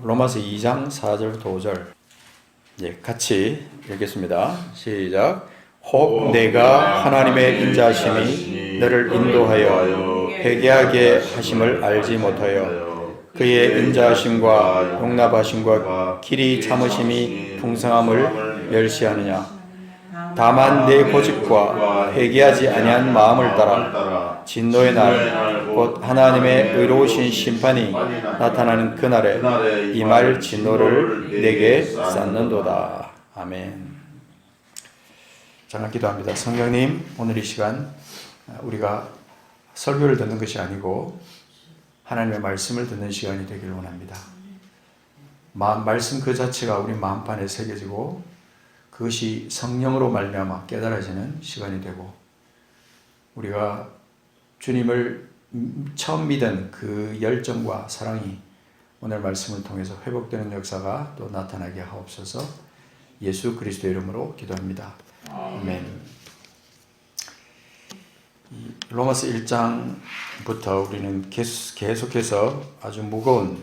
로마서 2장 4절부터 5절. 예, 같이 읽겠습니다. 시작. 혹 내가 하나님의 인자하심이 너를 인도하여 회개하게 하심을 알지 못하여 그의 인자하심과 용납하심과 길이 참으심이 풍성함을 멸시하느냐. 다만 내 고집과 회개하지 아니한 마음을 따라 진노의 날 곧 하나님의 의로우신 심판이 나타나는 그날에 이 말 진노를 내게 쌓는도다. 아멘. 잠깐 기도합니다. 성령님, 오늘 이 시간 우리가 설교를 듣는 것이 아니고 하나님의 말씀을 듣는 시간이 되기를 원합니다. 말씀 그 자체가 우리 마음판에 새겨지고 그것이 성령으로 말미암아 깨달아지는 시간이 되고 우리가 주님을 처음 믿은 그 열정과 사랑이 오늘 말씀을 통해서 회복되는 역사가 또 나타나게 하옵소서. 예수 그리스도의 이름으로 기도합니다. 아멘. 로마서 1장부터 우리는 계속해서 아주 무거운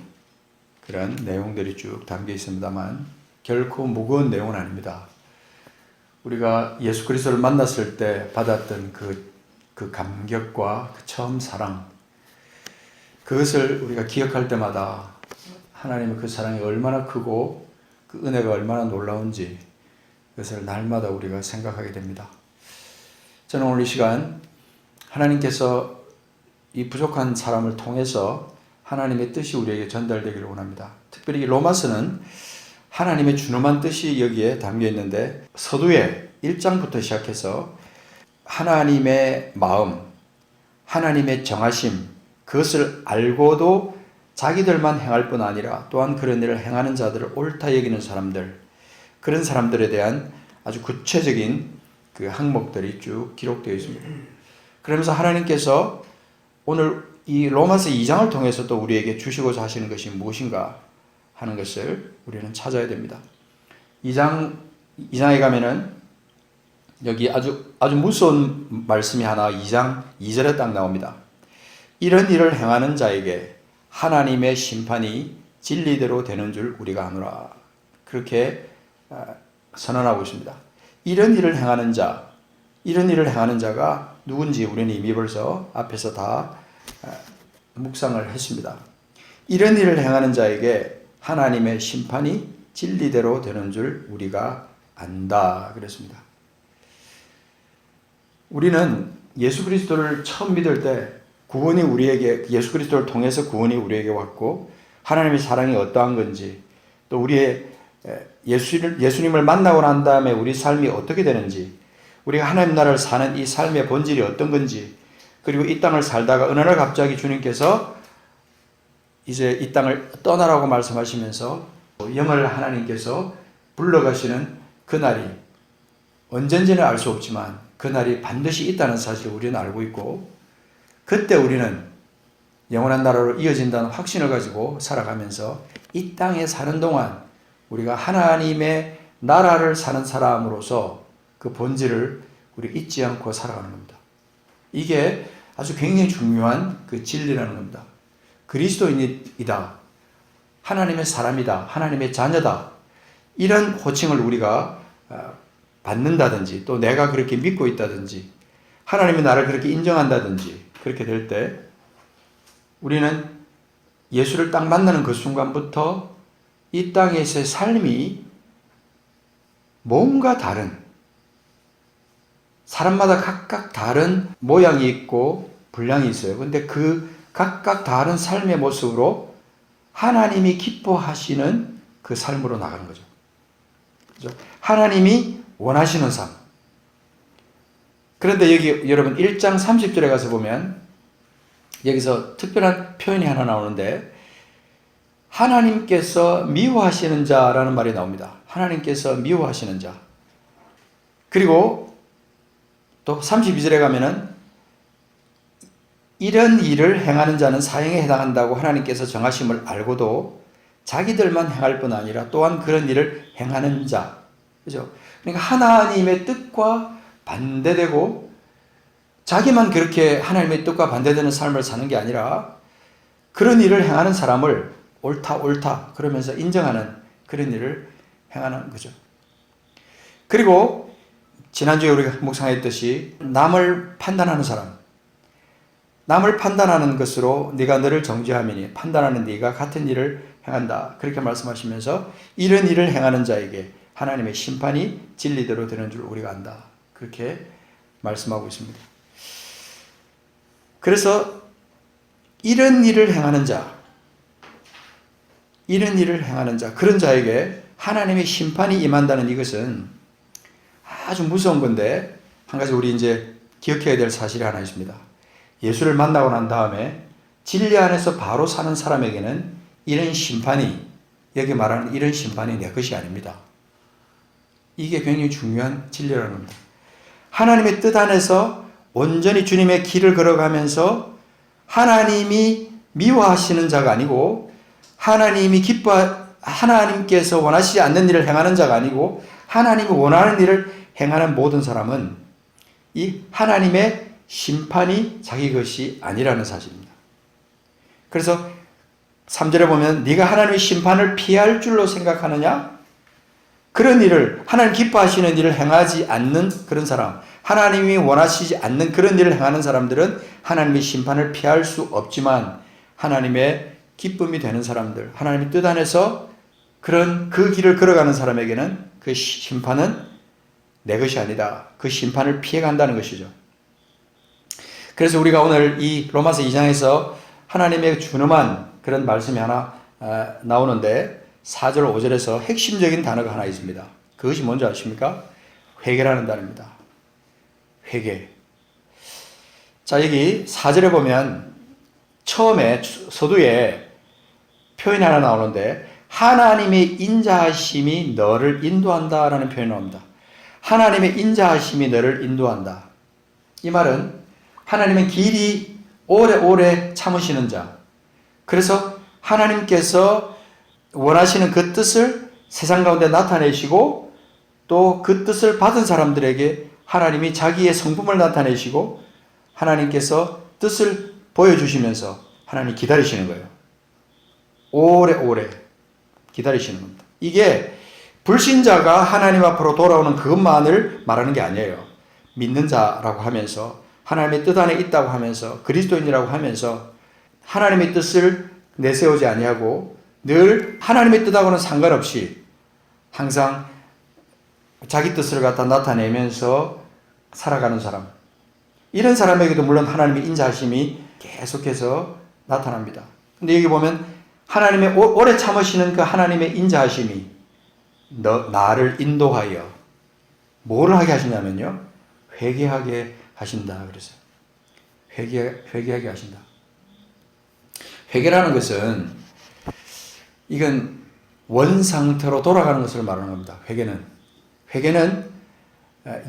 그런 내용들이 쭉 담겨 있습니다만 결코 무거운 내용은 아닙니다. 우리가 예수 그리스도를 만났을 때 받았던 그 감격과 그 처음 사랑, 그것을 우리가 기억할 때마다 하나님의 그 사랑이 얼마나 크고 그 은혜가 얼마나 놀라운지 그것을 날마다 우리가 생각하게 됩니다. 저는 오늘 이 시간 하나님께서 이 부족한 사람을 통해서 하나님의 뜻이 우리에게 전달되기를 원합니다. 특별히 로마서는 하나님의 준엄한 뜻이 여기에 담겨 있는데 서두에 1장부터 시작해서 하나님의 마음, 하나님의 정하심, 그것을 알고도 자기들만 행할 뿐 아니라 또한 그런 일을 행하는 자들을 옳다 여기는 사람들, 그런 사람들에 대한 아주 구체적인 그 항목들이 쭉 기록되어 있습니다. 그러면서 하나님께서 오늘 이 로마서 2장을 통해서 또 우리에게 주시고자 하시는 것이 무엇인가 하는 것을 우리는 찾아야 됩니다. 2장에 가면은 여기 아주 무서운 말씀이 하나 2장 2절에 딱 나옵니다. 이런 일을 행하는 자에게 하나님의 심판이 진리대로 되는 줄 우리가 아노라. 그렇게 선언하고 있습니다. 이런 일을 행하는 자가 누군지 우리는 이미 벌써 앞에서 다 묵상을 했습니다. 이런 일을 행하는 자에게 하나님의 심판이 진리대로 되는 줄 우리가 안다 그랬습니다. 우리는 예수 그리스도를 처음 믿을 때 구원이 우리에게, 예수 그리스도를 통해서 구원이 우리에게 왔고 하나님의 사랑이 어떠한 건지, 또 우리의 예수님을 만나고 난 다음에 우리 삶이 어떻게 되는지, 우리가 하나님 나라를 사는 이 삶의 본질이 어떤 건지, 그리고 이 땅을 살다가 어느 날 갑자기 주님께서 이제 이 땅을 떠나라고 말씀하시면서 영을 하나님께서 불러가시는 그날이 언젠지는 알 수 없지만 그날이 반드시 있다는 사실을 우리는 알고 있고, 그때 우리는 영원한 나라로 이어진다는 확신을 가지고 살아가면서 이 땅에 사는 동안 우리가 하나님의 나라를 사는 사람으로서 그 본질을 우리 잊지 않고 살아가는 겁니다. 이게 아주 굉장히 중요한 그 진리라는 겁니다. 그리스도인이다, 하나님의 사람이다, 하나님의 자녀다, 이런 호칭을 우리가 받는다든지 또 내가 그렇게 믿고 있다든지 하나님이 나를 그렇게 인정한다든지 그렇게 될 때 우리는 예수를 딱 만나는 그 순간부터 이 땅에서의 삶이 뭔가 다른, 사람마다 각각 다른 모양이 있고 분량이 있어요. 근데 그 각각 다른 삶의 모습으로 하나님이 기뻐하시는 그 삶으로 나가는 거죠. 그죠? 하나님이 원하시는 삶. 그런데 여기 여러분 1장 30절에 가서 보면 여기서 특별한 표현이 하나 나오는데 하나님께서 미워하시는 자라는 말이 나옵니다. 하나님께서 미워하시는 자. 그리고 또 32절에 가면은 이런 일을 행하는 자는 사형에 해당한다고 하나님께서 정하심을 알고도 자기들만 행할 뿐 아니라 또한 그런 일을 행하는 자. 그죠? 그러니까 하나님의 뜻과 반대되고 자기만 그렇게 하나님의 뜻과 반대되는 삶을 사는 게 아니라 그런 일을 행하는 사람을 옳다 옳다 그러면서 인정하는 그런 일을 행하는 거죠. 그리고 지난주에 우리가 묵상했듯이 남을 판단하는 사람, 남을 판단하는 것으로 네가 너를 정죄함이니 판단하는 네가 같은 일을 행한다. 그렇게 말씀하시면서 이런 일을 행하는 자에게 하나님의 심판이 진리대로 되는 줄 우리가 안다. 그렇게 말씀하고 있습니다. 그래서 이런 일을 행하는 자, 그런 자에게 하나님의 심판이 임한다는 이것은 아주 무서운 건데, 한 가지 우리 이제 기억해야 될 사실이 하나 있습니다. 예수를 만나고 난 다음에 진리 안에서 바로 사는 사람에게는 이런 심판이, 여기 말하는 이런 심판이 내 것이 아닙니다. 이게 굉장히 중요한 진리라는 겁니다. 하나님의 뜻 안에서 온전히 주님의 길을 걸어가면서 하나님이 미워하시는 자가 아니고 하나님께서 원하시지 않는 일을 행하는 자가 아니고 하나님이 원하는 일을 행하는 모든 사람은 이 하나님의 심판이 자기 것이 아니라는 사실입니다. 그래서 3절에 보면 네가 하나님의 심판을 피할 줄로 생각하느냐? 그런 일을, 하나님 기뻐하시는 일을 행하지 않는 그런 사람, 하나님이 원하시지 않는 그런 일을 행하는 사람들은 하나님의 심판을 피할 수 없지만 하나님의 기쁨이 되는 사람들, 하나님의 뜻 안에서 그 길을 걸어가는 사람에게는 그 심판은 내 것이 아니다. 그 심판을 피해간다는 것이죠. 그래서 우리가 오늘 이 로마서 2장에서 하나님의 준엄한 그런 말씀이 하나 나오는데 4절 5절에서 핵심적인 단어가 하나 있습니다. 그것이 뭔지 아십니까? 회개라는 단어입니다. 회개. 자, 여기 4절에 보면 처음에 서두에 표현이 하나 나오는데 하나님의 인자하심이 너를 인도한다라는 표현이 나옵니다. 하나님의 인자하심이 너를 인도한다. 이 말은 하나님은 길이 오래오래 참으시는 자. 그래서 하나님께서 원하시는 그 뜻을 세상 가운데 나타내시고 또 그 뜻을 받은 사람들에게 하나님이 자기의 성품을 나타내시고 하나님께서 뜻을 보여주시면서 하나님이 기다리시는 거예요. 오래오래 기다리시는 겁니다. 이게 불신자가 하나님 앞으로 돌아오는 그것만을 말하는 게 아니에요. 믿는 자라고 하면서 하나님의 뜻 안에 있다고 하면서 그리스도인이라고 하면서 하나님의 뜻을 내세우지 아니하고 늘 하나님의 뜻하고는 상관없이 항상 자기 뜻을 갖다 나타내면서 살아가는 사람, 이런 사람에게도 물론 하나님의 인자하심이 계속해서 나타납니다. 근데 여기 보면 하나님의 오래 참으시는 그 하나님의 인자하심이 나를 인도하여 뭐를 하게 하시냐면요, 회개하게 하신다 그랬어요. 회개하게 하신다. 회개라는 것은 이건 원상태로 돌아가는 것을 말하는 겁니다. 회개는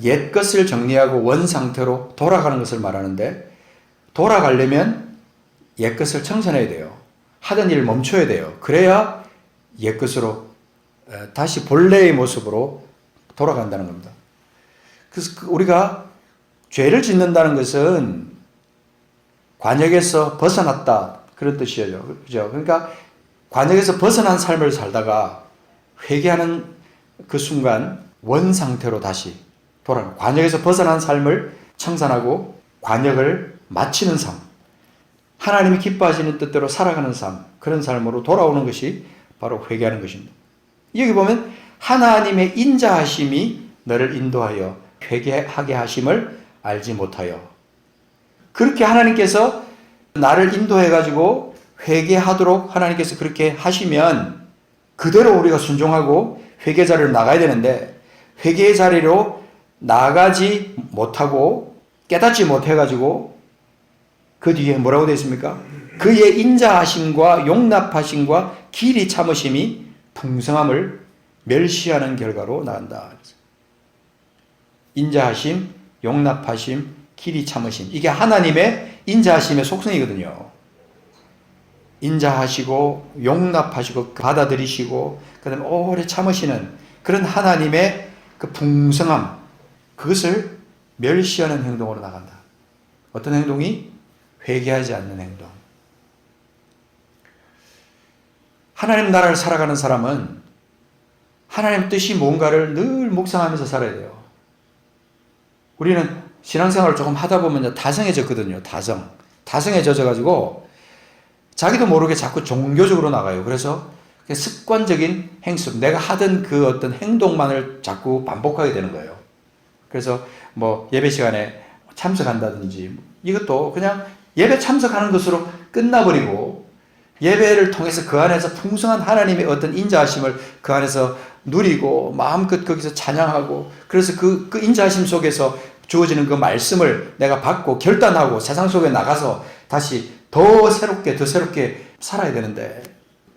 옛 것을 정리하고 원상태로 돌아가는 것을 말하는데, 돌아가려면 옛 것을 청산해야 돼요. 하던 일을 멈춰야 돼요. 그래야 옛 것으로 다시 본래의 모습으로 돌아간다는 겁니다. 그래서 우리가 죄를 짓는다는 것은 관역에서 벗어났다 그런 뜻이에요. 그죠? 그러니까 관역에서 벗어난 삶을 살다가 회개하는 그 순간 원상태로 다시 돌아가는, 관역에서 벗어난 삶을 청산하고 관역을 마치는 삶, 하나님이 기뻐하시는 뜻대로 살아가는 삶, 그런 삶으로 돌아오는 것이 바로 회개하는 것입니다. 여기 보면 하나님의 인자하심이 너를 인도하여 회개하게 하심을 알지 못하여, 그렇게 하나님께서 나를 인도해가지고 회개하도록 하나님께서 그렇게 하시면 그대로 우리가 순종하고 회개 자리로 나가야 되는데, 회개의 자리로 나가지 못하고 깨닫지 못해가지고 그 뒤에 뭐라고 되어 있습니까? 그의 인자하심과 용납하심과 길이 참으심이 풍성함을 멸시하는 결과로 나간다. 인자하심, 용납하심, 길이 참으심, 이게 하나님의 인자하심의 속성이거든요. 인자하시고 용납하시고 받아들이시고 그다음에 오래 참으시는 그런 하나님의 그 풍성함, 그것을 멸시하는 행동으로 나간다. 어떤 행동이? 회개하지 않는 행동. 하나님 나라를 살아가는 사람은 하나님 뜻이 뭔가를 늘 묵상하면서 살아야 돼요. 우리는 신앙생활을 조금 하다 보면 다성해졌거든요. 다성에 젖어가지고 자기도 모르게 자꾸 종교적으로 나가요. 그래서 습관적인 행습, 내가 하던 그 어떤 행동만을 자꾸 반복하게 되는 거예요. 그래서 뭐 예배 시간에 참석한다든지 이것도 그냥 예배 참석하는 것으로 끝나버리고 예배를 통해서 그 안에서 풍성한 하나님의 어떤 인자하심을 그 안에서 누리고 마음껏 거기서 찬양하고 그래서 그 인자하심 속에서 주어지는 그 말씀을 내가 받고 결단하고 세상 속에 나가서 다시 더 새롭게 살아야 되는데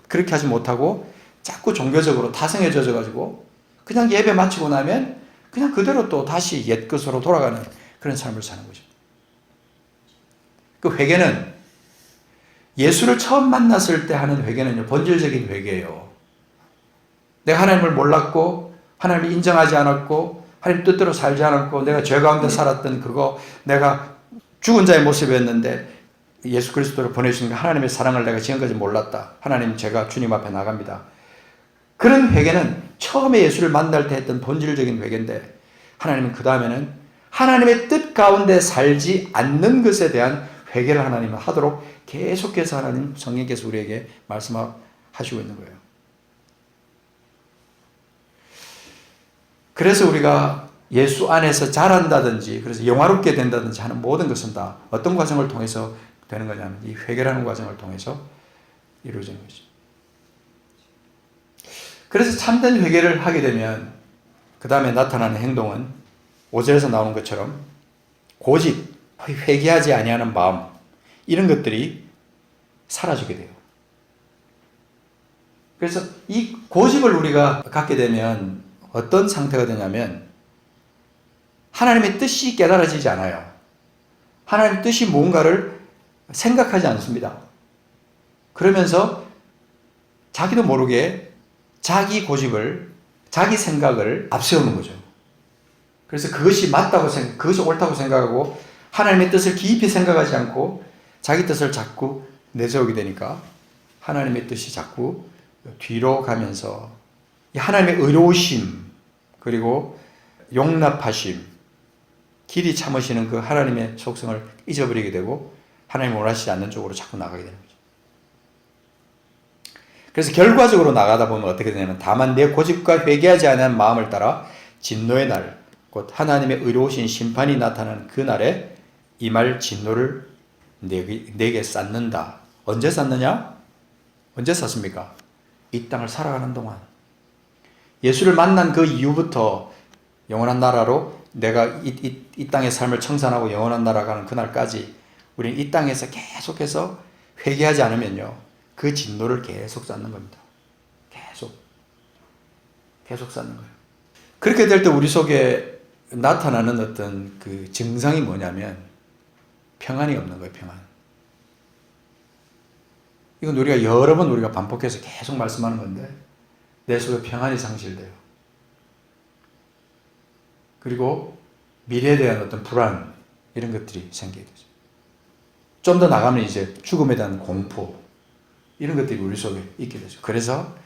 그렇게 하지 못하고 자꾸 종교적으로 타성해져 가지고 그냥 예배 마치고 나면 그냥 그대로 또 다시 옛것으로 돌아가는 그런 삶을 사는 거죠. 그 회개는 예수를 처음 만났을 때 하는 회개는요, 본질적인 회개예요. 내가 하나님을 몰랐고 하나님을 인정하지 않았고 하나님 뜻대로 살지 않았고 내가 죄 가운데 살았던 그거 내가 죽은 자의 모습이었는데 예수 그리스도를 보내주신 하나님의 사랑을 내가 지금까지 몰랐다. 하나님 제가 주님 앞에 나갑니다. 그런 회개는 처음에 예수를 만날 때 했던 본질적인 회개인데 하나님은 그 다음에는 하나님의 뜻 가운데 살지 않는 것에 대한 회개를 하나님은 하도록 계속해서 하나님 성령께서 우리에게 말씀하시고 있는 거예요. 그래서 우리가 예수 안에서 자란다든지 그래서 영화롭게 된다든지 하는 모든 것은 다 어떤 과정을 통해서 되는 거냐면 이 회개라는 과정을 통해서 이루어지는 것이죠. 그래서 참된 회개를 하게 되면 그 다음에 나타나는 행동은 5절에서 나오는 것처럼 고집, 회개하지 아니하는 마음 이런 것들이 사라지게 돼요. 그래서 이 고집을 우리가 갖게 되면 어떤 상태가 되냐면 하나님의 뜻이 깨달아지지 않아요. 하나님의 뜻이 뭔가를 생각하지 않습니다. 그러면서 자기도 모르게 자기 고집을, 자기 생각을 앞세우는 거죠. 그래서 그것이 맞다고 그것이 옳다고 생각하고 하나님의 뜻을 깊이 생각하지 않고 자기 뜻을 자꾸 내세우게 되니까 하나님의 뜻이 자꾸 뒤로 가면서 하나님의 의로우심 그리고 용납하심 길이 참으시는 그 하나님의 속성을 잊어버리게 되고 하나님 원하시지 않는 쪽으로 자꾸 나가게 되는 거죠. 그래서 결과적으로 나가다 보면 어떻게 되냐면 다만 내 고집과 회개하지 않은 마음을 따라 진노의 날 곧 하나님의 의로우신 심판이 나타나는 그 날에 이 말 진노를 내게 쌓는다. 언제 쌓느냐? 언제 쌓습니까? 이 땅을 살아가는 동안. 예수를 만난 그 이후부터 영원한 나라로 내가 이 땅의 삶을 청산하고 영원한 나라 가는 그날까지 우리는 이 땅에서 계속해서 회개하지 않으면요. 그 진노를 계속 쌓는 겁니다. 계속 쌓는 거예요. 그렇게 될 때 우리 속에 나타나는 어떤 그 증상이 뭐냐면 평안이 없는 거예요. 평안. 이건 우리가 여러 번 우리가 반복해서 계속 말씀하는 건데 내 속에 평안이 상실돼요. 그리고 미래에 대한 어떤 불안 이런 것들이 생기게 되죠. 좀 더 나가면 이제 죽음에 대한 공포 이런 것들이 우리 속에 있게 되죠. 그래서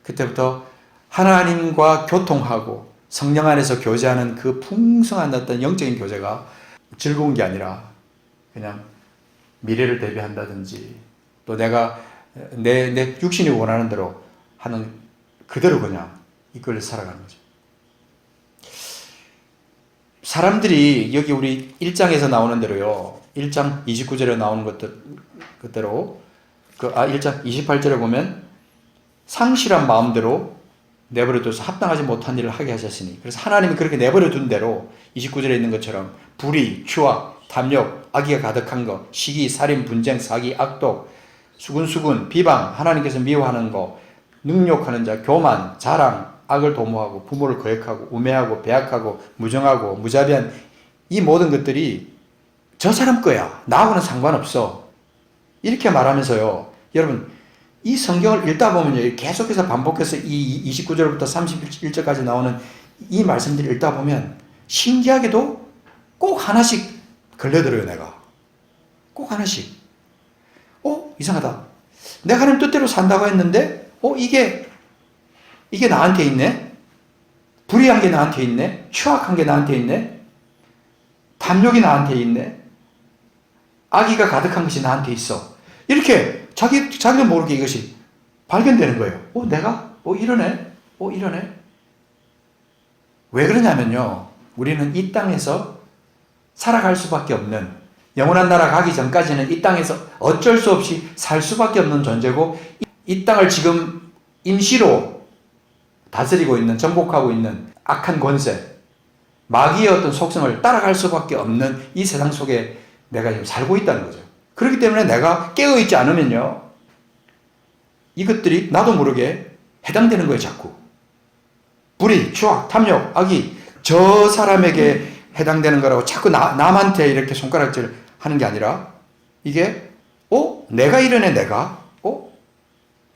그때부터 하나님과 교통하고 성령 안에서 교제하는 그 풍성한 어떤 영적인 교제가 즐거운 게 아니라 그냥 미래를 대비한다든지 또 내가 내 육신이 원하는 대로 하는 그대로 그냥 이끌려 살아가는 거죠. 사람들이 여기 우리 1장에서 나오는 대로요. 1장 29절에 나오는 그대로 1장 28절에 보면 상실한 마음대로 내버려둬서 합당하지 못한 일을 하게 하셨으니 그래서 하나님이 그렇게 내버려둔 대로 29절에 있는 것처럼 불의, 추악, 탐욕, 악의가 가득한 것, 시기, 살인, 분쟁, 사기, 악독, 수군수군, 비방, 하나님께서 미워하는 것, 능욕하는 자, 교만, 자랑, 악을 도모하고 부모를 거역하고 우매하고 배악하고 무정하고 무자비한 이 모든 것들이 저 사람 거야. 나하고는 상관없어. 이렇게 말하면서요. 여러분 이 성경을 읽다 보면요. 계속해서 반복해서 이 29절부터 31절까지 나오는 이 말씀들을 읽다 보면 신기하게도 꼭 하나씩 걸려들어요. 내가. 꼭 하나씩. 이상하다. 내가 하나님 뜻대로 산다고 했는데 이게 나한테 있네? 불의한 게 나한테 있네? 추악한 게 나한테 있네? 탐욕이 나한테 있네? 악의가 가득한 것이 나한테 있어. 이렇게 자기도 모르게 이것이 발견되는 거예요. 내가? 이러네? 이러네? 왜 그러냐면요. 우리는 이 땅에서 살아갈 수밖에 없는, 영원한 나라 가기 전까지는 이 땅에서 어쩔 수 없이 살 수밖에 없는 존재고, 이 땅을 지금 임시로 다스리고 있는, 정복하고 있는 악한 권세, 마귀의 어떤 속성을 따라갈 수밖에 없는 이 세상 속에 내가 지금 살고 있다는 거죠. 그렇기 때문에 내가 깨어있지 않으면요, 이것들이 나도 모르게 해당되는 거예요. 자꾸 불의, 추악, 탐욕, 악이 저 사람에게 해당되는 거라고 자꾸 남한테 이렇게 손가락질 하는 게 아니라, 이게 내가 이러네. 내가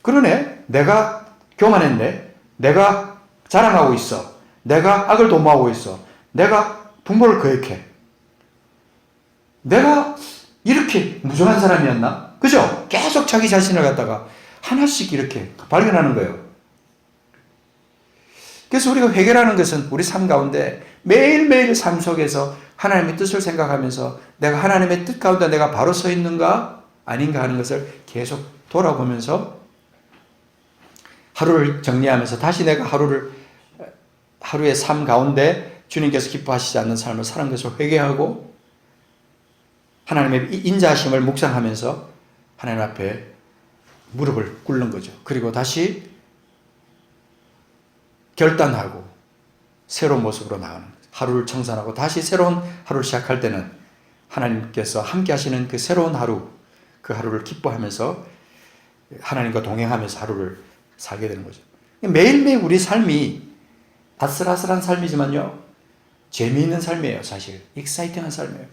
그러네. 내가 교만했네. 내가 자랑하고 있어. 내가 악을 도모하고 있어. 내가 분모를 거역해. 내가 이렇게 무정한 사람이었나? 그죠? 계속 자기 자신을 갖다가 하나씩 이렇게 발견하는 거예요. 그래서 우리가 회개라는 것은 우리 삶 가운데 매일매일 삶 속에서 하나님의 뜻을 생각하면서 내가 하나님의 뜻 가운데 내가 바로 서 있는가 아닌가 하는 것을 계속 돌아보면서 하루를 정리하면서 다시 내가 하루의 삶 가운데 주님께서 기뻐하시지 않는 삶을 사는 것을 회개하고 하나님의 인자하심을 묵상하면서 하나님 앞에 무릎을 꿇는 거죠. 그리고 다시 결단하고 새로운 모습으로 나가는 거죠. 하루를 청산하고 다시 새로운 하루를 시작할 때는 하나님께서 함께 하시는 그 새로운 하루, 그 하루를 기뻐하면서 하나님과 동행하면서 하루를 살게 되는 거죠. 매일매일 우리 삶이 아슬아슬한 삶이지만요, 재미있는 삶이에요. 사실 익사이팅한 삶이에요.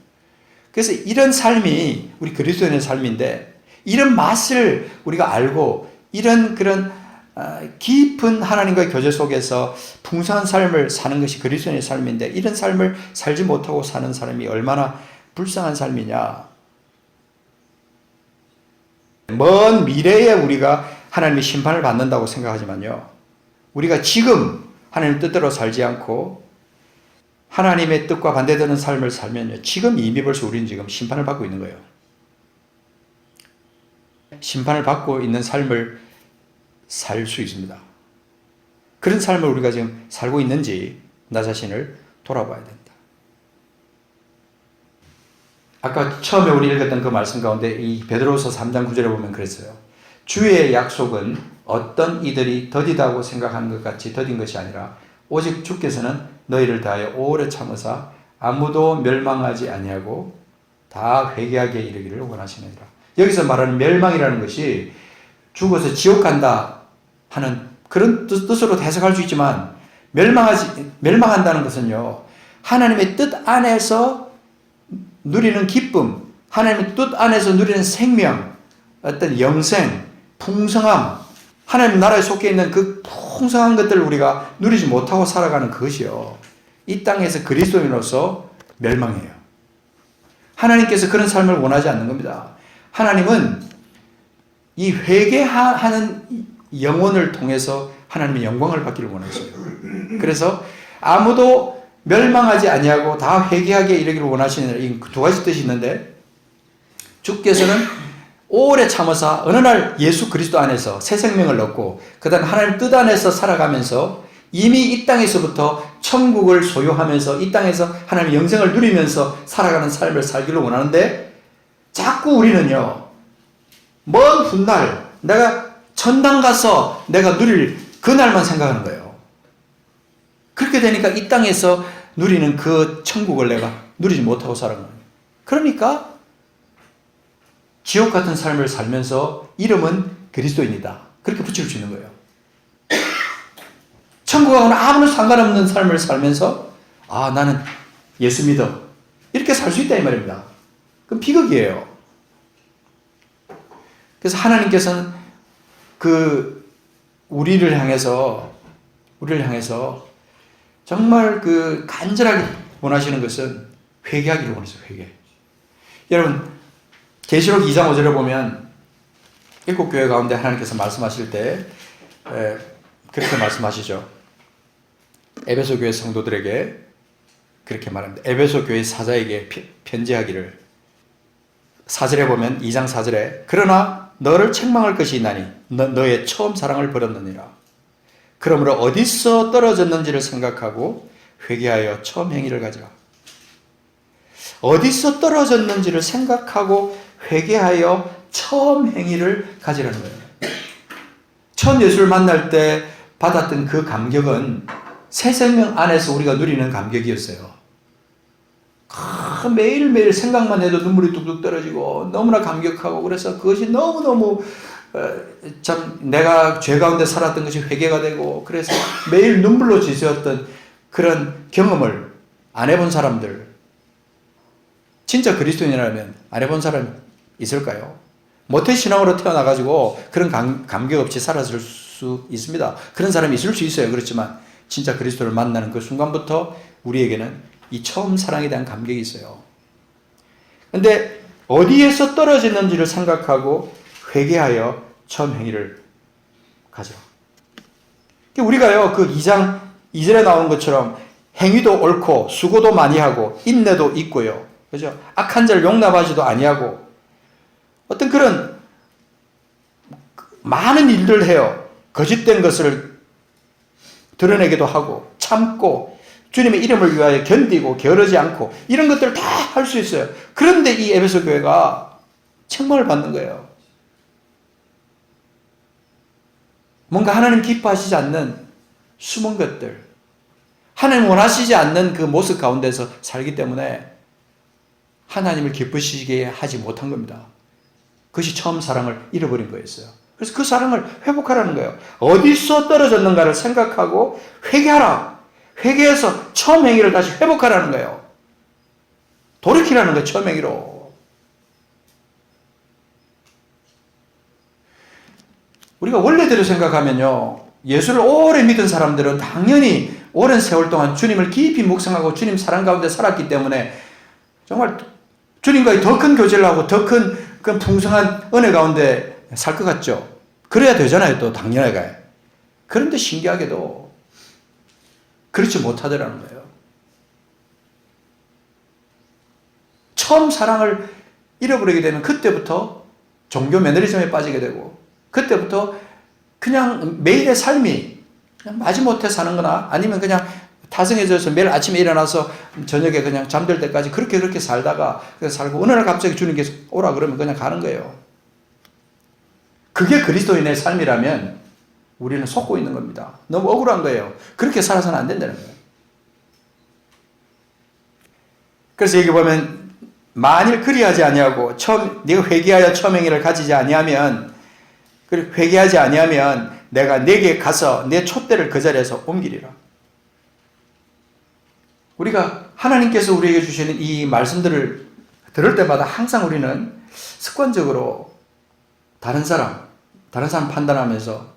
그래서 이런 삶이 우리 그리스도인의 삶인데, 이런 맛을 우리가 알고 이런 그런 깊은 하나님과의 교제 속에서 풍성한 삶을 사는 것이 그리스도인의 삶인데, 이런 삶을 살지 못하고 사는 사람이 얼마나 불쌍한 삶이냐. 먼 미래에 우리가 하나님의 심판을 받는다고 생각하지만요, 우리가 지금 하나님 뜻대로 살지 않고 하나님의 뜻과 반대되는 삶을 살면요, 지금 이미 벌써 우리는 지금 심판을 받고 있는 거예요. 심판을 받고 있는 삶을 살 수 있습니다. 그런 삶을 우리가 지금 살고 있는지 나 자신을 돌아봐야 된다. 아까 처음에 우리 읽었던 그 말씀 가운데 이 베드로서 3장 9절에 보면 그랬어요. 주의 약속은 어떤 이들이 더디다고 생각하는 것 같이 더딘 것이 아니라 오직 주께서는 너희를 다하여 오래 참으사 아무도 멸망하지 아니하고 다 회개하게 이르기를 원하시느니라. 여기서 말하는 멸망이라는 것이 죽어서 지옥 간다 하는 그런 뜻으로 해석할 수 있지만, 멸망한다는 것은요, 하나님의 뜻 안에서 누리는 기쁨, 하나님의 뜻 안에서 누리는 생명, 어떤 영생, 풍성함, 하나님 나라에 속해 있는 그 풍성한 것들을 우리가 누리지 못하고 살아가는 그것이요, 이 땅에서 그리스도인으로서 멸망이에요. 하나님께서 그런 삶을 원하지 않는 겁니다. 하나님은 이 회개하는 영혼을 통해서 하나님의 영광을 받기를 원하셔요. 그래서 아무도 멸망하지 아니하고 다 회개하게 이르기를 원하시는 이 두 가지 뜻이 있는데, 주께서는 오래 참으사 어느 날 예수 그리스도 안에서 새 생명을 얻고 그 다음 하나님 뜻 안에서 살아가면서 이미 이 땅에서부터 천국을 소유하면서 이 땅에서 하나님의 영생을 누리면서 살아가는 삶을 살기를 원하는데, 자꾸 우리는요, 먼 훗날 내가 천당 가서 내가 누릴 그날만 생각하는 거예요. 그렇게 되니까 이 땅에서 누리는 그 천국을 내가 누리지 못하고 살아가는 거예요. 그러니까 지옥 같은 삶을 살면서 이름은 그리스도인이다, 그렇게 붙일 수 있는 거예요. 천국하고는 아무런 상관없는 삶을 살면서 나는 예수 믿어, 이렇게 살 수 있다 이 말입니다. 그럼 비극이에요. 그래서 하나님께서는 우리를 향해서 정말 간절하게 원하시는 것은 회개하기를 원하세요. 회개. 여러분, 계시록 2장 5절에 보면 7 교회 가운데 하나님께서 말씀하실 때 그렇게 말씀하시죠. 에베소 교회 성도들에게 그렇게 말합니다. 에베소 교회 사자에게 편지하기를, 4절에 보면 2장 4절에 그러나 너를 책망할 것이 있나니 너의 처음 사랑을 버렸느니라. 그러므로 어디서 떨어졌는지를 생각하고 회개하여 처음 행위를 가지라. 어디서 떨어졌는지를 생각하고 회개하여 처음 행위를 가지라는 거예요. 처음 예수를 만날 때 받았던 그 감격은 새 생명 안에서 우리가 누리는 감격이었어요. 매일매일 생각만 해도 눈물이 뚝뚝 떨어지고 너무나 감격하고, 그래서 그것이 너무너무 참 내가 죄 가운데 살았던 것이 회개가 되고, 그래서 매일 눈물로 지새웠던 그런 경험을 안 해본 사람들, 진짜 그리스도인이라면 안 해본 사람 있을까요? 모태신앙으로 태어나가지고 그런 감격 없이 살았을 수 있습니다. 그런 사람이 있을 수 있어요. 그렇지만 진짜 그리스도를 만나는 그 순간부터 우리에게는 이 처음 사랑에 대한 감격이 있어요. 근데 어디에서 떨어졌는지를 생각하고 회개하여 처음 행위를 가져. 우리가요, 그 2장 2절에 나오는 것처럼 행위도 옳고 수고도 많이 하고 인내도 있고요. 그죠? 악한 자를 용납하지도 아니하고 어떤 그런 많은 일들을 해요. 거짓된 것을 드러내기도 하고 참고 주님의 이름을 위하여 견디고 게으르지 않고 이런 것들을 다 할 수 있어요. 그런데 이 에베소 교회가 책망을 받는 거예요. 뭔가 하나님 기뻐하시지 않는 숨은 것들, 하나님 원하시지 않는 그 모습 가운데서 살기 때문에 하나님을 기쁘시게 하지 못한 겁니다. 그것이 처음 사랑을 잃어버린 거였어요. 그래서 그 사랑을 회복하라는 거예요. 어디서 떨어졌는가를 생각하고 회개하라. 회개해서 처음 행위를 다시 회복하라는 거예요. 돌이키라는 거예요. 처음 행위로. 우리가 원래대로 생각하면요, 예수를 오래 믿은 사람들은 당연히 오랜 세월 동안 주님을 깊이 묵상하고 주님 사랑 가운데 살았기 때문에 정말 주님과의 더 큰 교제를 하고 더 큰 그 풍성한 은혜 가운데 살 것 같죠. 그래야 되잖아요. 또 당연하게. 그런데 신기하게도 그렇지 못하더라는 거예요. 처음 사랑을 잃어버리게 되면 그때부터 종교 매너리즘에 빠지게 되고, 그때부터 그냥 매일의 삶이 그냥 마지못해 사는 거나 아니면 그냥 타성해져서 매일 아침에 일어나서 저녁에 그냥 잠들 때까지 그렇게 살다가 살고, 어느 날 갑자기 주님께서 오라 그러면 그냥 가는 거예요. 그게 그리스도인의 삶이라면 우리는 속고 있는 겁니다. 너무 억울한 거예요. 그렇게 살아서는 안 된다는 거예요. 그래서 여기 보면 만일 그리하지 아니하고 네가 회개하여 처음 행위를 가지지 아니하면, 그리고 회개하지 아니하면 내가 네게 가서 내 촛대를 그 자리에서 옮기리라. 우리가 하나님께서 우리에게 주시는 이 말씀들을 들을 때마다 항상 우리는 습관적으로 다른 사람 판단하면서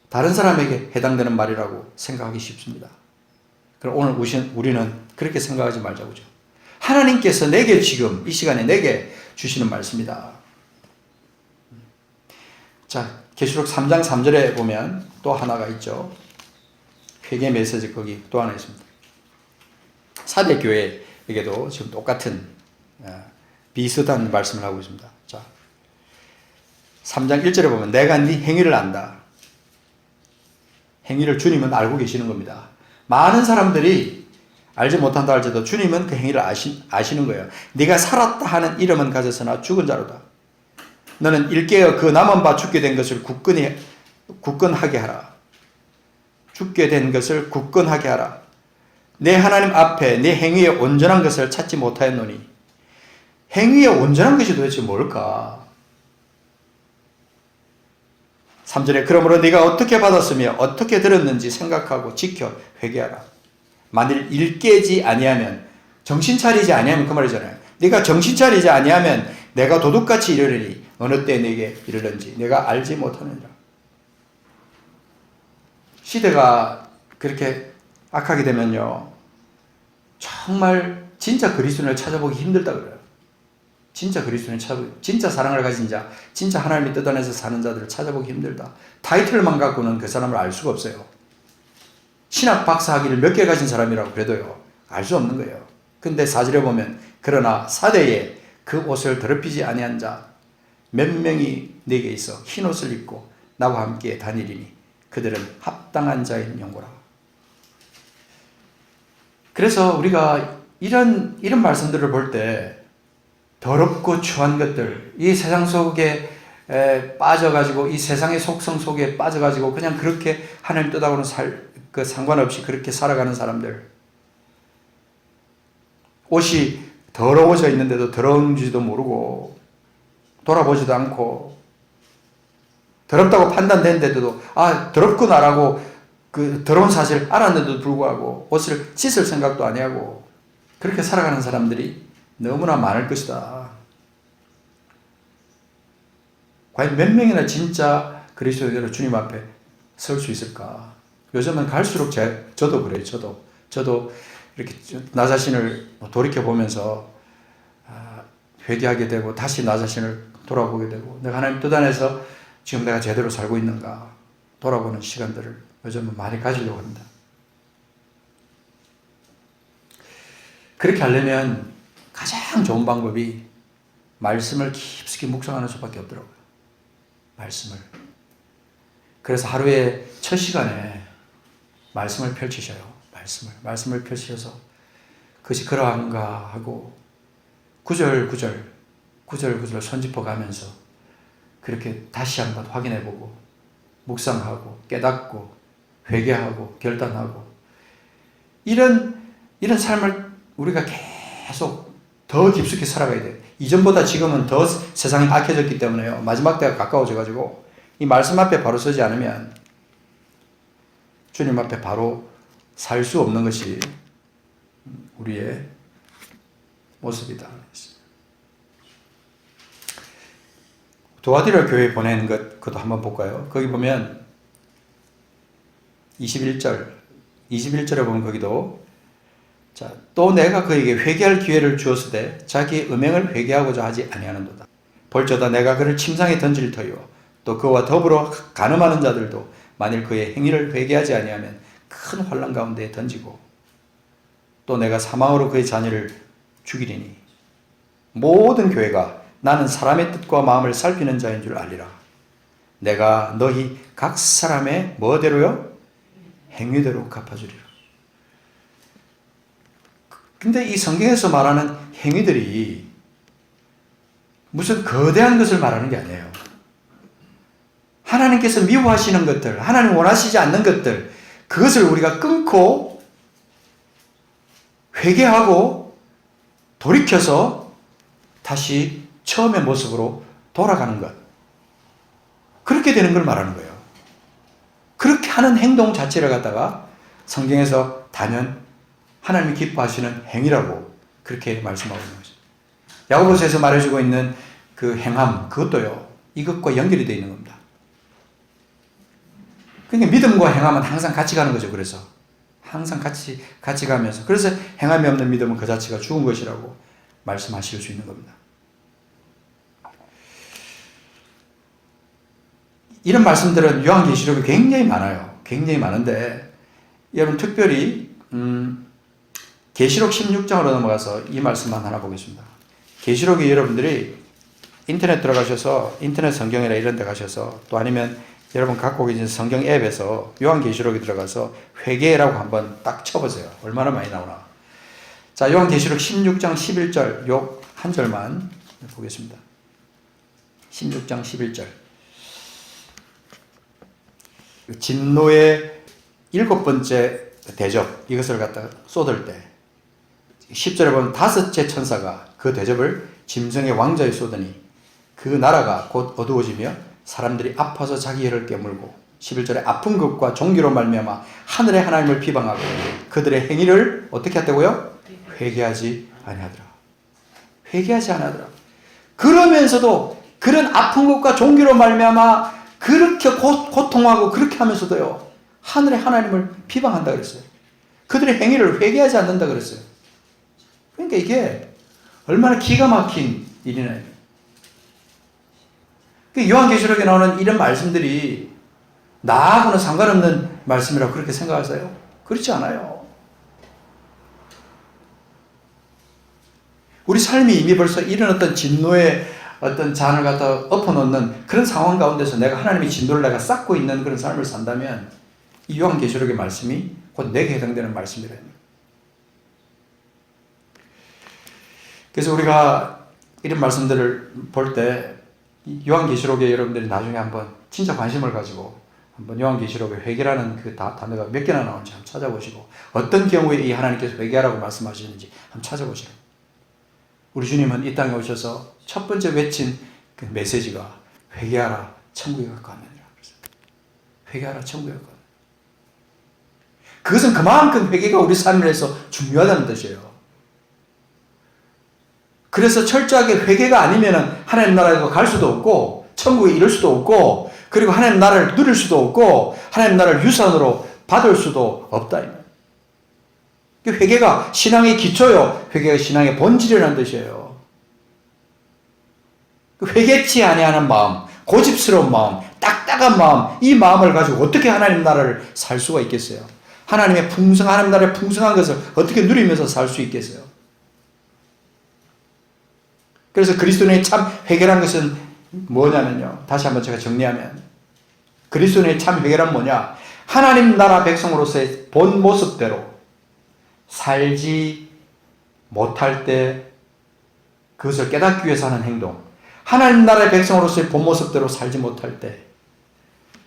다른 사람에게 해당되는 말이라고 생각하기 쉽습니다. 그럼 오늘 우리는 그렇게 생각하지 말자고죠. 하나님께서 내게 지금 이 시간에 내게 주시는 말씀이다. 자, 계시록 3장 3절에 보면 또 하나가 있죠. 회개 메시지 거기 또 하나 있습니다. 사대 교회에게도 지금 똑같은 비슷한 말씀을 하고 있습니다. 자, 3장 1절에 보면 내가 네 행위를 안다. 행위를 주님은 알고 계시는 겁니다. 많은 사람들이 알지 못한다 할지라도 주님은 그 행위를 아시는 거예요. 네가 살았다 하는 이름은 가졌으나 죽은 자로다. 너는 일깨어 그 남은 바 죽게 된 것을 굳건하게 하라. 죽게 된 것을 굳건하게 하라. 내 하나님 앞에 내 행위의 온전한 것을 찾지 못하였노니. 행위의 온전한 것이 도대체 뭘까? 3절에 그러므로 네가 어떻게 받았으며 어떻게 들었는지 생각하고 지켜 회개하라. 만일 일깨지 아니하면, 정신 차리지 아니하면 그 말이잖아요. 네가 정신 차리지 아니하면 내가 도둑같이 이르리니 어느 때 내게 이르는지 내가 알지 못하느니라. 시대가 그렇게 악하게 되면요, 정말 진짜 그리스도인을 찾아보기 힘들다 그래요. 진짜 그리스도인 진짜 사랑을 가진 자, 진짜 하나님의 뜻 안에서 사는 자들을 찾아보기 힘들다. 타이틀만 갖고는 그 사람을 알 수가 없어요. 신학 박사 학위를 몇 개 가진 사람이라고 그래도요, 알 수 없는 거예요. 근데 4절에 보면 그러나 사대에 그 옷을 더럽히지 아니한 자 몇 명이 내게 있어 흰 옷을 입고 나와 함께 다니리니 그들은 합당한 자인 영고라. 그래서 우리가 이런 말씀들을 볼 때 더럽고 추한 것들, 이 세상 속에 빠져가지고 이 세상의 속성 속에 빠져가지고 그냥 그렇게 하나님 뜻하고는 상관없이 그렇게 살아가는 사람들, 옷이 더러워져 있는데도 더러운지도 모르고 돌아보지도 않고 더럽다고 판단된데도 더럽구나라고 그 더러운 사실을 알았는데도 불구하고 옷을 씻을 생각도 아니하고 그렇게 살아가는 사람들이 너무나 많을 것이다. 과연 몇 명이나 진짜 그리스도인으로 주님 앞에 설 수 있을까? 요즘은 갈수록 저도 그래요. 저도 이렇게 나 자신을 돌이켜보면서 회개하게 되고 다시 나 자신을 돌아보게 되고 내가 하나님 뜻 안에서 지금 내가 제대로 살고 있는가 돌아보는 시간들을 요즘은 많이 가지려고 합니다. 그렇게 하려면 가장 좋은 방법이 말씀을 깊숙이 묵상하는 수밖에 없더라고요. 말씀을. 그래서 하루에 첫 시간에 말씀을 펼치셔요. 말씀을 펼치셔서 그것이 그러한가 하고 구절구절 손짚어 가면서 그렇게 다시 한번 확인해보고 묵상하고 깨닫고 회개하고 결단하고 이런 삶을 우리가 계속 더 깊숙이 살아가야 돼요. 이전보다 지금은 더 세상이 악해졌기 때문에요. 마지막 때가 가까워져 가지고 이 말씀 앞에 바로 서지 않으면 주님 앞에 바로 살 수 없는 것이 우리의 모습이다. 도아디라 교회에 보낸 그것도 한번 볼까요? 거기 보면 21절에 보면 거기도 또 내가 그에게 회개할 기회를 주었을 때 자기의 음행을 회개하고자 하지 아니하는도다. 볼저다 내가 그를 침상에 던질 터이요 또 그와 더불어 간음하는 자들도 만일 그의 행위를 회개하지 아니하면 큰 환난 가운데 던지고 또 내가 사망으로 그의 자녀를 죽이리니 모든 교회가 나는 사람의 뜻과 마음을 살피는 자인 줄 알리라. 내가 너희 각 사람의 뭐대로요? 행위대로 갚아주리라. 근데 이 성경에서 말하는 행위들이 무슨 거대한 것을 말하는 게 아니에요. 하나님께서 미워하시는 것들, 하나님 원하시지 않는 것들, 그것을 우리가 끊고 회개하고 돌이켜서 다시 처음의 모습으로 돌아가는 것. 그렇게 되는 걸 말하는 거예요. 그렇게 하는 행동 자체를 갖다가 성경에서 단연 하나님이 기뻐하시는 행위라고 그렇게 말씀하고 있는 거죠. 야고보서에서 말해주고 있는 그 행함, 그것도요, 이것과 연결이 되어 있는 겁니다. 그러니까 믿음과 행함은 항상 같이 가는 거죠. 그래서 항상 같이 가면서, 그래서 행함이 없는 믿음은 그 자체가 죽은 것이라고 말씀하실 수 있는 겁니다. 이런 말씀들은 요한계시록에 굉장히 많아요. 굉장히 많은데 여러분 특별히 계시록 16장으로 넘어가서 이 말씀만 하나 보겠습니다. 계시록에 여러분들이 인터넷 들어가셔서 인터넷 성경이나 이런 데 가셔서 또 아니면 여러분 갖고 계신 성경 앱에서 요한계시록에 들어가서 회개라고 한번 딱 쳐보세요. 얼마나 많이 나오나. 자, 요한계시록 16장 11절 요 한 절만 보겠습니다. 16장 11절. 진노의 7번째 대접, 이것을 갖다가 쏟을 때 10절에 보면 5째 천사가 그 대접을 짐승의 왕자에 쏟으니 그 나라가 곧 어두워지며 사람들이 아파서 자기 혀를 깨물고 11절에 아픈 것과 종기로 말미암아 하늘의 하나님을 비방하고 그들의 행위를 어떻게 했다고요? 회개하지 아니하더라. 회개하지 아니하더라. 그러면서도 그런 아픈 것과 종기로 말미암아 그렇게 고통하고 그렇게 하면서도요, 하늘의 하나님을 비방한다 그랬어요. 그들의 행위를 회개하지 않는다 그랬어요. 그러니까 이게 얼마나 기가 막힌 일이나. 요한계시록에 나오는 이런 말씀들이 나하고는 상관없는 말씀이라고 그렇게 생각하세요? 그렇지 않아요. 우리 삶이 이미 벌써 이런 어떤 진노의 어떤 잔을 갖다 엎어놓는 그런 상황 가운데서 내가 하나님의 진노를 내가 쌓고 있는 그런 삶을 산다면 이 요한계시록의 말씀이 곧 내게 해당되는 말씀이라는 거예요. 그래서 우리가 이런 말씀들을 볼 때 요한계시록에 여러분들이 나중에 한번 진짜 관심을 가지고 한번 요한계시록에 회개라는 그 단어가 몇 개나 나오는지 한번 찾아보시고 어떤 경우에 이 하나님께서 회개하라고 말씀하시는지 한번 찾아보시고, 우리 주님은 이 땅에 오셔서 첫 번째 외친 그 메시지가 회개하라 천국에 가까웠느니라. 회개하라 천국에 가까웠느니라. 그것은 그만큼 회개가 우리 삶에서 중요하다는 뜻이에요. 그래서 철저하게 회개가 아니면 하나님 나라에 갈 수도 없고 천국에 이를 수도 없고 그리고 하나님 나라를 누릴 수도 없고 하나님 나라를 유산으로 받을 수도 없다. 회개가 신앙의 기초요. 회개가 신앙의 본질이라는 뜻이에요. 회개치 아니하는 마음, 고집스러운 마음, 딱딱한 마음, 이 마음을 가지고 어떻게 하나님 나라를 살 수가 있겠어요? 하나님 나라의 풍성한 것을 어떻게 누리면서 살 수 있겠어요? 그래서 그리스도인의 참 회개란 것은 뭐냐면요. 다시 한번 제가 정리하면 그리스도인의 참 회개란 뭐냐? 하나님 나라 백성으로서의 본 모습대로 살지 못할 때 그것을 깨닫기 위해서 하는 행동. 하나님 나라의 백성으로서의 본 모습대로 살지 못할 때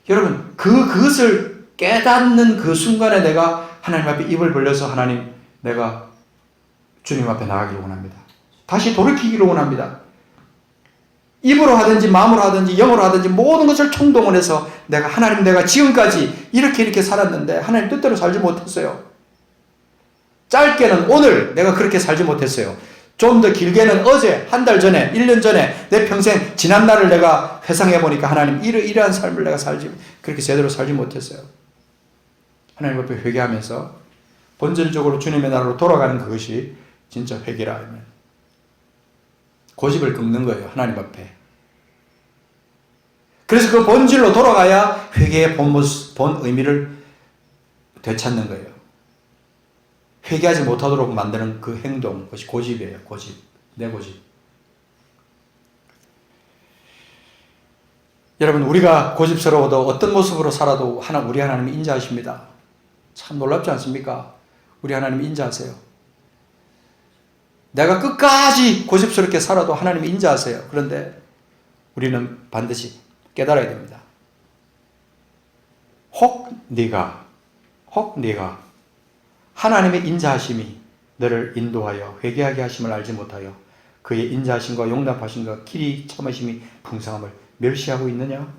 여러분 그것을 깨닫는 그 순간에 내가 하나님 앞에 입을 벌려서 하나님 내가 주님 앞에 나가기를 원합니다. 다시 돌이키기를 원합니다. 입으로 하든지 마음으로 하든지 영으로 하든지 모든 것을 총동원해서 내가 지금까지 이렇게 살았는데 하나님 뜻대로 살지 못했어요. 짧게는 오늘 내가 그렇게 살지 못했어요. 좀 더 길게는 어제, 한 달 전에, 1년 전에 내 평생 지난 날을 내가 회상해 보니까 하나님 이러한 삶을 내가 그렇게 제대로 살지 못했어요. 하나님 앞에 회개하면서 본질적으로 주님의 나라로 돌아가는 그것이 진짜 회개라 하면 고집을 꺾는 거예요. 하나님 앞에. 그래서 그 본질로 돌아가야 회개의 본 의미를 되찾는 거예요. 회개하지 못하도록 만드는 그 행동, 그것이 고집이에요. 고집. 내 고집. 여러분, 우리가 고집스러워도 어떤 모습으로 살아도 우리 하나님이 인자하십니다. 참 놀랍지 않습니까? 우리 하나님 인자하세요. 내가 끝까지 고집스럽게 살아도 하나님이 인자하세요. 그런데 우리는 반드시 깨달아야 됩니다. 혹 네가 하나님의 인자하심이 너를 인도하여 회개하게 하심을 알지 못하여 그의 인자하심과 용납하심과 길이 참으심이 풍성함을 멸시하고 있느냐?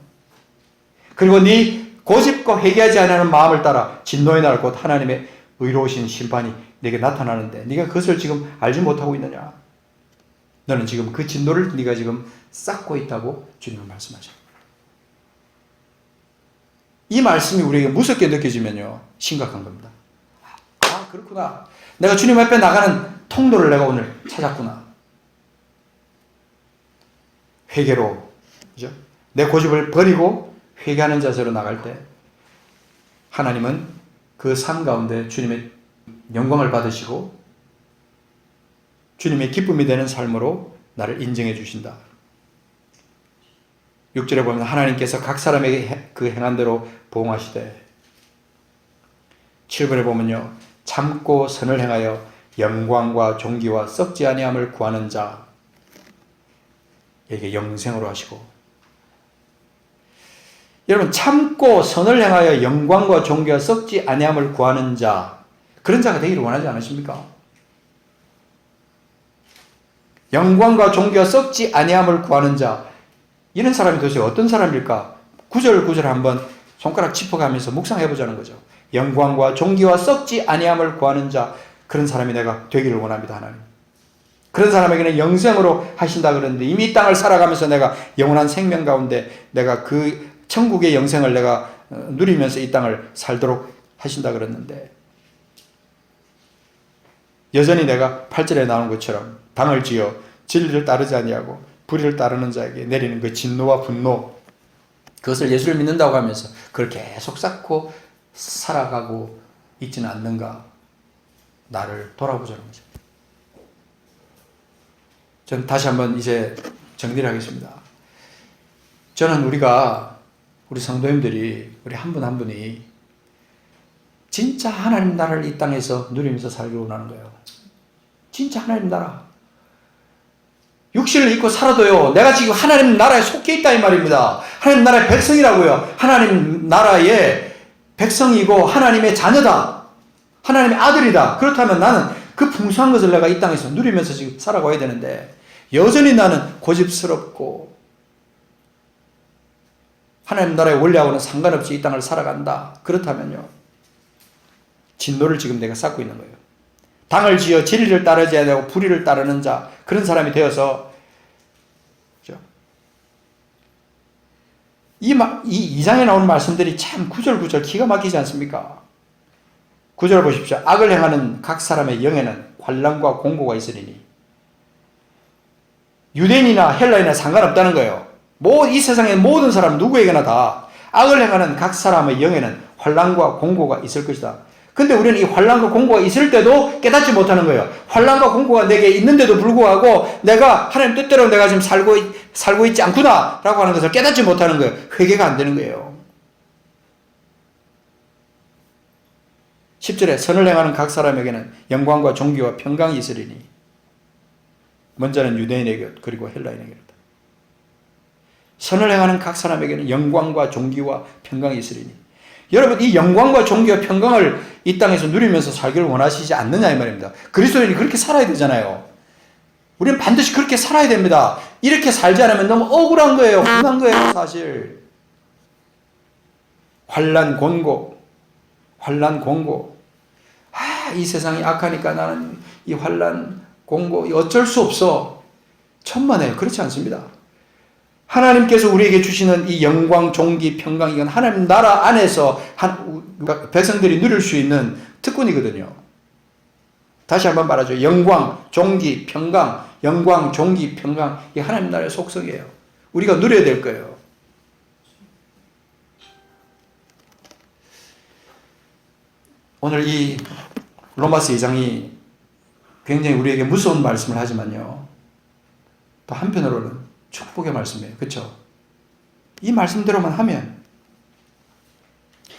그리고 네 고집과 회개하지 않는 마음을 따라 진노의 날 곧 하나님의 의로우신 심판이 네게 나타나는데 네가 그것을 지금 알지 못하고 있느냐? 너는 지금 그 진노를 네가 지금 쌓고 있다고 주님은 말씀하십니다. 이 말씀이 우리에게 무섭게 느껴지면요 심각한 겁니다. 아 그렇구나. 내가 주님 앞에 나가는 통로를 내가 오늘 찾았구나. 회개로, 그죠? 내 고집을 버리고 회개하는 자세로 나갈 때 하나님은 그 삶 가운데 주님의 영광을 받으시고 주님의 기쁨이 되는 삶으로 나를 인정해 주신다. 6절에 보면 하나님께서 각 사람에게 그 행한 대로 보응하시되 7절에 보면요 참고 선을 행하여 영광과 존귀와 썩지 아니함을 구하는 자에게 영생으로 하시고, 여러분 참고 선을 행하여 영광과 존귀와 썩지 아니함을 구하는 자, 그런 자가 되기를 원하지 않으십니까? 영광과 존귀와 썩지 아니함을 구하는 자, 이런 사람이 도대체 어떤 사람일까? 구절구절 한번 손가락 짚어가면서 묵상해 보자는 거죠. 영광과 존귀와 썩지 아니함을 구하는 자, 그런 사람이 내가 되기를 원합니다. 하나님. 그런 사람에게는 영생으로 하신다 그러는데 이미 이 땅을 살아가면서 내가 영원한 생명 가운데 내가 그 천국의 영생을 내가 누리면서 이 땅을 살도록 하신다 그랬는데 여전히 내가 8절에 나오는 것처럼 방을 지어 진리를 따르지 아니하고 불의를 따르는 자에게 내리는 그 진노와 분노, 그것을 예수를 믿는다고 하면서 그걸 계속 쌓고 살아가고 있지는 않는가. 나를 돌아보자는 거죠. 전 다시 한번 이제 정리를 하겠습니다. 저는 우리 성도님들이, 우리 한 분 한 분이 진짜 하나님 나라를 이 땅에서 누리면서 살기를 원하는 거예요. 진짜 하나님 나라. 육신을 입고 살아도요, 내가 지금 하나님 나라에 속해 있다 이 말입니다. 하나님 나라의 백성이라고요. 하나님 나라의 백성이고 하나님의 자녀다. 하나님의 아들이다. 그렇다면 나는 그 풍성한 것을 내가 이 땅에서 누리면서 지금 살아가야 되는데, 여전히 나는 고집스럽고 하나님 나라의 원리하고는 상관없이 이 땅을 살아간다. 그렇다면요, 진노를 지금 내가 쌓고 있는 거예요. 당을 지어 진리를 따르지 않고 불의를 따르는 자, 그런 사람이 되어서, 그렇죠? 이 2장에 나오는 말씀들이 참 구절구절 기가 막히지 않습니까? 9절 보십시오. 악을 행하는 각 사람의 영에는 환난과 공고가 있으리니. 유대인이나 헬라인이나 상관없다는 거예요. 이 세상의 모든 사람 누구에게나 다 악을 행하는 각 사람의 영에는 환난과 공고가 있을 것이다. 근데 우리는 이 환난과 공고가 있을 때도 깨닫지 못하는 거예요. 환난과 공고가 내게 있는데도 불구하고 내가 하나님 뜻대로 내가 지금 살고 있지 않구나 라고 하는 것을 깨닫지 못하는 거예요. 회개가 안 되는 거예요. 10절에 선을 행하는 각 사람에게는 영광과 존귀와 평강이 있으리니. 먼저는 유대인에게 그리고 헬라인에게로다. 선을 행하는 각 사람에게는 영광과 존귀와 평강이 있으리니. 여러분, 이 영광과 존귀와 평강을 이 땅에서 누리면서 살기를 원하시지 않느냐 이 말입니다. 그리스도인이 그렇게 살아야 되잖아요. 우리는 반드시 그렇게 살아야 됩니다. 이렇게 살지 않으면 너무 억울한 거예요. 분한 거예요, 사실. 환난 공고. 이 세상이 악하니까 나는 이 환난 공고 어쩔 수 없어. 천만에요. 그렇지 않습니다. 하나님께서 우리에게 주시는 이 영광, 존귀, 평강, 이건 하나님 나라 안에서 백성들이 누릴 수 있는 특권이거든요. 다시 한번 말하죠. 영광, 존귀, 평강, 영광, 존귀, 평강, 이게 하나님 나라의 속성이에요. 우리가 누려야 될 거예요. 오늘 이 로마서 2장이 굉장히 우리에게 무서운 말씀을 하지만요, 또 한편으로는 축복의 말씀이에요. 그렇죠? 이 말씀대로만 하면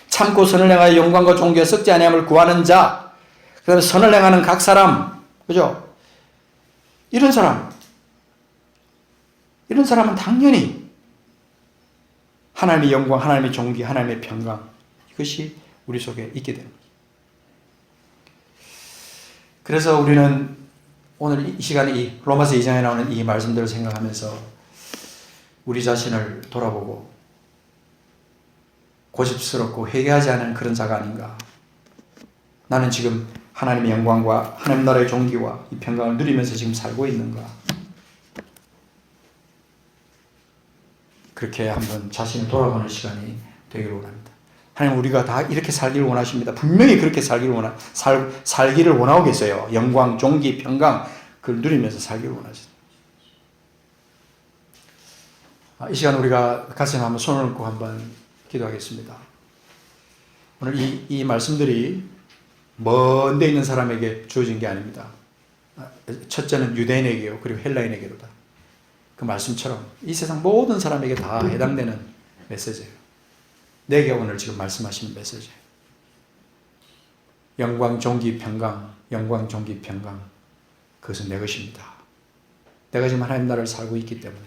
참고 선을 행하여 영광과 존귀와 썩지 아니함을 구하는 자, 그 다음에 선을 행하는 각 사람, 그죠? 이런 사람은 당연히 하나님의 영광, 하나님의 존귀, 하나님의 평강, 이것이 우리 속에 있게 됩니다. 그래서 우리는 오늘 이 시간에 이 로마서 2장에 나오는 이 말씀들을 생각하면서 우리 자신을 돌아보고 고집스럽고 회개하지 않은 그런 자가 아닌가. 나는 지금 하나님의 영광과 하나님 나라의 존귀와 이 평강을 누리면서 지금 살고 있는가. 그렇게 한번 자신을 돌아보는 시간이 되기를 원합니다. 하나님, 우리가 다 이렇게 살기를 원하십니다. 분명히 그렇게 살기를 원하고 계세요. 영광, 존귀, 평강, 그걸 누리면서 살기를 원하십니다. 이 시간 우리가 가슴에 한번 손을 얹고 한번 기도하겠습니다. 오늘 이 말씀들이 먼 데 있는 사람에게 주어진 게 아닙니다. 첫째는 유대인에게요, 그리고 헬라인에게로다. 그 말씀처럼 이 세상 모든 사람에게 다 해당되는 메시지예요. 내게 오늘 지금 말씀하시는 메시지예요. 영광, 존귀, 평강, 영광, 존귀, 평강, 그것은 내 것입니다. 내가 지금 하나님 나라를 살고 있기 때문에